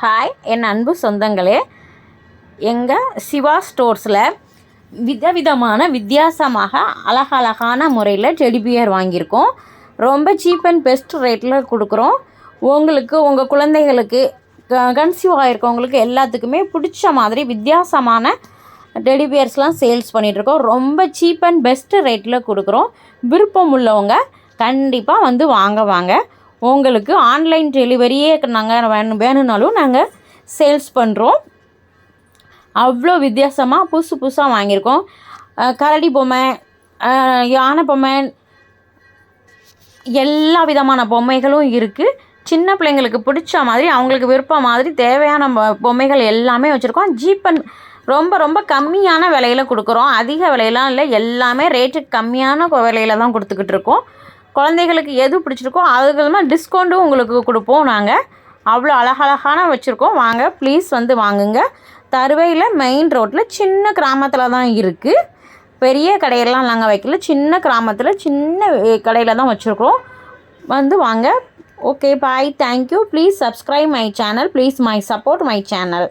Hi என் அன்பு சொந்தங்களே, எங்கள் சிவா ஸ்டோர்ஸில் விதவிதமான வித்தியாசமாக அழகழகான முறையில் டெடிபியர் வாங்கியிருக்கோம். ரொம்ப சீப் அண்ட் பெஸ்ட் ரேட்டில் கொடுக்குறோம். உங்களுக்கு உங்கள் குழந்தைகளுக்கு கன்சீவ் ஆகிருக்கவங்களுக்கு எல்லாத்துக்குமே பிடிச்ச மாதிரி வித்தியாசமான டெடிபியர்ஸ்லாம் சேல்ஸ் பண்ணிகிட்ருக்கோம். ரொம்ப சீப் அண்ட் பெஸ்ட்டு ரேட்டில் கொடுக்குறோம். விருப்பம் உள்ளவங்க கண்டிப்பாக வந்து வாங்க. உங்களுக்கு ஆன்லைன் டெலிவரியே நாங்கள் வேணும்னாலும் நாங்கள் சேல்ஸ் பண்ணுறோம். அவ்வளோ வித்தியாசமாக புதுசாக வாங்கியிருக்கோம். கரடி பொம்மை, யானை பொம்மை, எல்லா விதமான பொம்மைகளும் இருக்குது. சின்ன பிள்ளைங்களுக்கு பிடிச்ச மாதிரி அவங்களுக்கு விருப்பம் மாதிரி தேவையான பொம்மைகள் எல்லாமே வச்சுருக்கோம். ரொம்ப கம்மியான விலையில் கொடுக்குறோம். அதிக விலையெல்லாம் இல்லை, எல்லாமே ரேட்டு கம்மியான விலையில் தான் கொடுத்துக்கிட்டு இருக்கோம். குழந்தைகளுக்கு எது பிடிச்சிருக்கோ அதுக்கு டிஸ்கவுண்ட்டும் உங்களுக்கு கொடுப்போம். நாங்கள் அவ்வளோ அழகழகான வச்சுருக்கோம். வாங்க ப்ளீஸ் வந்து வாங்குங்க. தருவையில் மெயின் ரோட்டில் சின்ன கிராமத்தில் தான் இருக்குது. பெரிய கடையெல்லாம் நாங்கள் வைக்கல, சின்ன கிராமத்தில் சின்ன கடையில் தான் வச்சுருக்கோம். வந்து வாங்க. Okay, bye, thank you. Please subscribe my channel. Please support my channel.